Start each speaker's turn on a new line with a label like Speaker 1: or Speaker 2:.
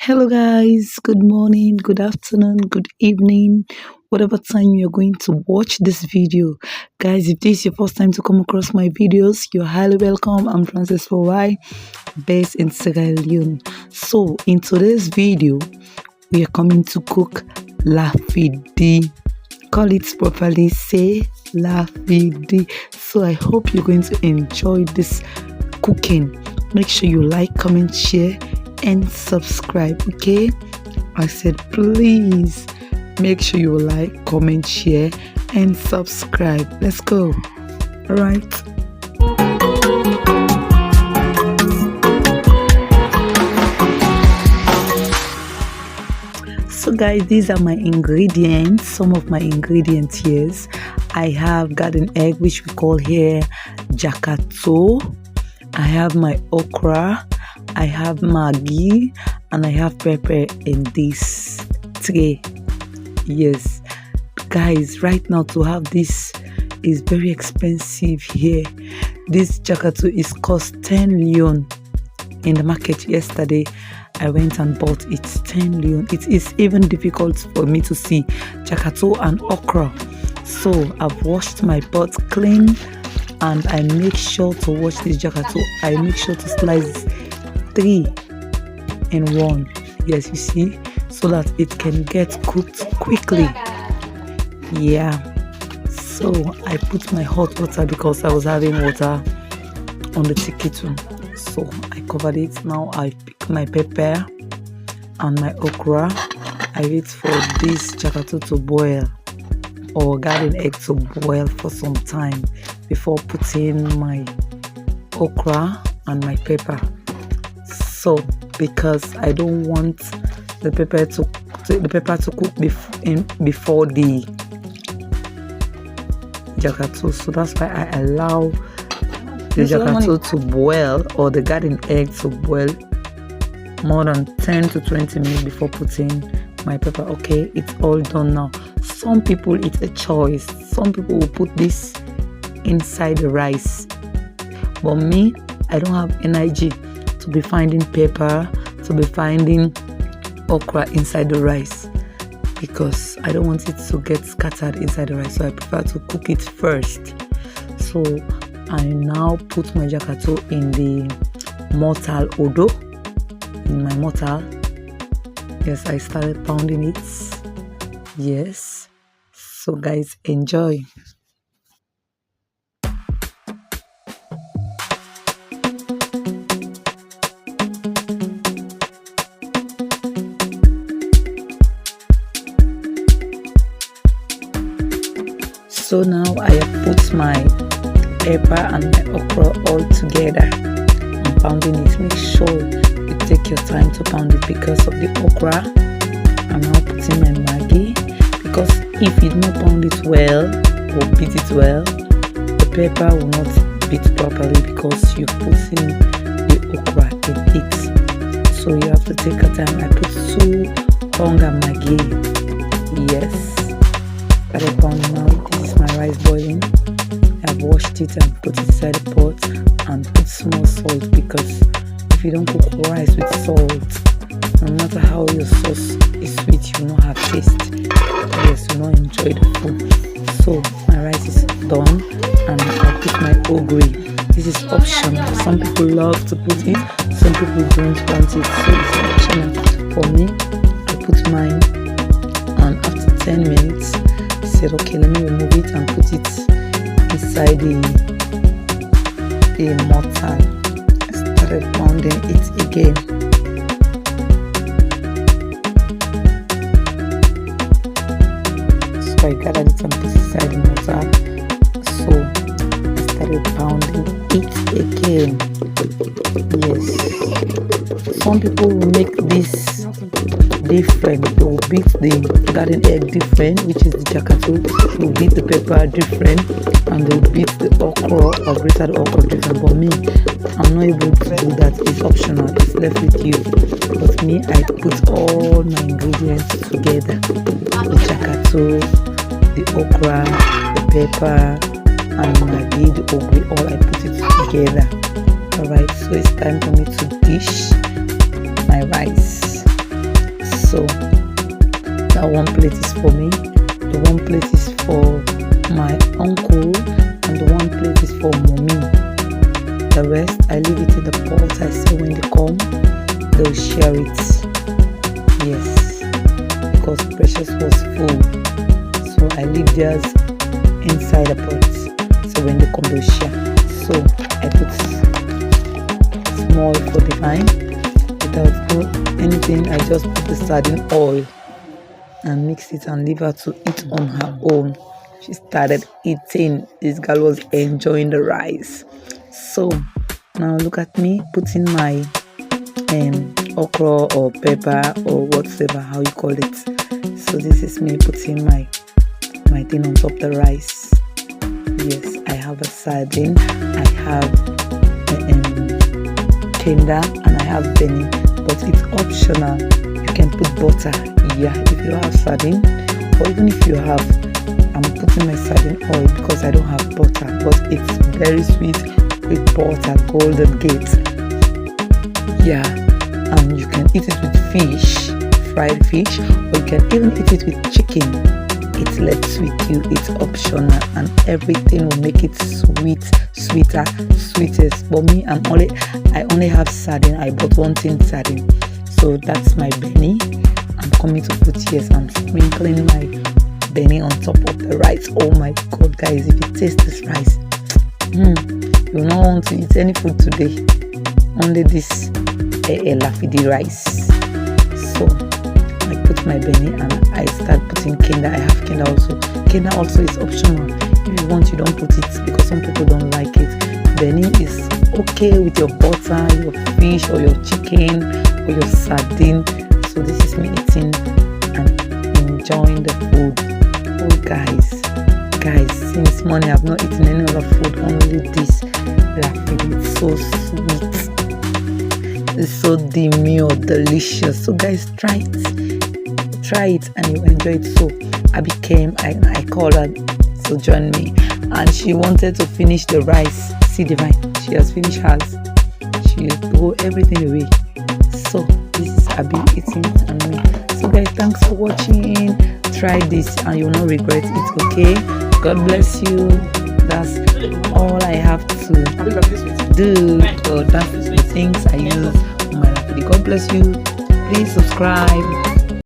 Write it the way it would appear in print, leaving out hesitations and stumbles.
Speaker 1: Hello, guys. Good morning, good afternoon, good evening, whatever time you're going to watch this video. Guys, if this is your first time to come across my videos, you're highly welcome. I'm Francis Fawai, based in Sierra Leone. So, in today's video, we are coming to cook lafidie. Call it properly, say lafidie. So, I hope you're going to enjoy this cooking. Make sure you like, comment, share, and subscribe. Okay, I said please make sure you like, comment, share, and subscribe. Let's go. All right. So guys, these are my ingredients, some of my ingredients here. I have garden egg, which we call here jakato. I have my okra, I have maggi, and I have pepper in this tray. Yes, guys, right now to have this is very expensive here. This jakato is cost 10 leon in the market. Yesterday I went and bought it, 10 leon. It is even difficult for me to see jakato and okra. So I've washed my pot clean and I make sure to wash this jakato. I make sure to slice 3 in 1. Yes, you see, so that it can get cooked quickly. Yeah, so I put my hot water because I was having water on the kettle. So I covered it. Now I pick my pepper and my okra. I wait for this jakato to boil or garden egg to boil for some time before putting my okra and my pepper. So because I don't want the pepper to cook before the jakato, so that's why I allow the jakato to boil or the garden egg to boil more than 10 to 20 minutes before putting my pepper. Okay, it's all done now. Some people, it's a choice. Some people will put this inside the rice, but me, I don't have energy to be finding pepper, to be finding okra inside the rice, because I don't want it to get scattered inside the rice. So I prefer to cook it first. So I now put my jakato in the mortar odo, in my mortar. Yes, I started pounding it. Yes, so guys, enjoy. So now I have put my pepper and my okra all together. I'm pounding it. Make sure you take your time to pound it because of the okra. I'm now putting my maggi, because if you do not pound it well or beat it well, the pepper will not beat properly because you put in the okra in it. So you have to take your time. I put 2 hunger maggi. Yes. Started pounding now. This is my rice boiling. I've washed it and put it inside the pot and put small salt, because if you don't cook rice with salt, no matter how your sauce is sweet, you will not have taste. Yes, you will not enjoy the food. So my rice is done and I put my ogri. This is optional. Some people love to put it, some people don't want it, so it's optional. For me, I put mine, and after 10 minutes I said, okay, let me remove it and put it inside the mortar. I started pounding it again. So I gathered it and put it inside the mortar. So I started pounding it again. Yes. Some people will make this different. They will beat the garden egg different, which is the jakato. They will beat the pepper different, and they will beat the okra or grated okra different. But me, I'm not able to do that. It's optional. It's left with you. But me, I put all my ingredients together: the jakato, the okra, the pepper, and maggi, the ogri. All I put it together. Alright, so it's time for me to dish my rice. So that one plate is for me, the one plate is for my uncle, and the one plate is for mommy. The rest I leave it in the pot. I say when they come they'll share it. Yes, because Precious was full, so I leave theirs inside the pot, so when they come they'll share. So I put small for Divine without anything. I just put the sardine oil and mix it and leave her to eat on her own. She started eating. This girl was enjoying the rice. So now look at me putting my okra or pepper or whatever how you call it. So this is me putting my thing on top the rice. Yes, I have a sardine, I have tender, and I have Benny, but it's optional. You can put butter. Yeah, if you have sardine, or even if you have, I'm putting my sardine oil because I don't have butter, but it's very sweet with butter, Golden Gate. Yeah, and you can eat it with fish, fried fish, or you can even eat it with chicken. It's left with you, it's optional, and everything will make it sweet, sweeter, sweetest. But me, I only have sardine. I bought one tin sardine, so that's my Benny. I'm coming to put, yes, I'm sprinkling my Benny on top of the rice. Oh my god, guys, if you taste this rice, you will not want to eat any food today, only this lafidie rice. So I put my Benny and I start putting kenda. I have kenda also. Kenda also is optional. If you want, you don't put it because some people don't like it. Benny is okay with your butter, your fish, or your chicken, or your sardine. So this is me eating and enjoying the food. Oh guys, since morning I've not eaten any other food, only this lafidie. It's so sweet, it's so demure, delicious. So guys, try it and you enjoy it. So I called her to join me, and she wanted to finish the rice. See Divine, she has finished hers. She threw everything away. So this is Abby eating and me. So guys, thanks for watching. Try this and you'll not regret it. Okay, God bless you. That's all I have to do. So that's the things I use on my lafidie. God bless you. Please subscribe.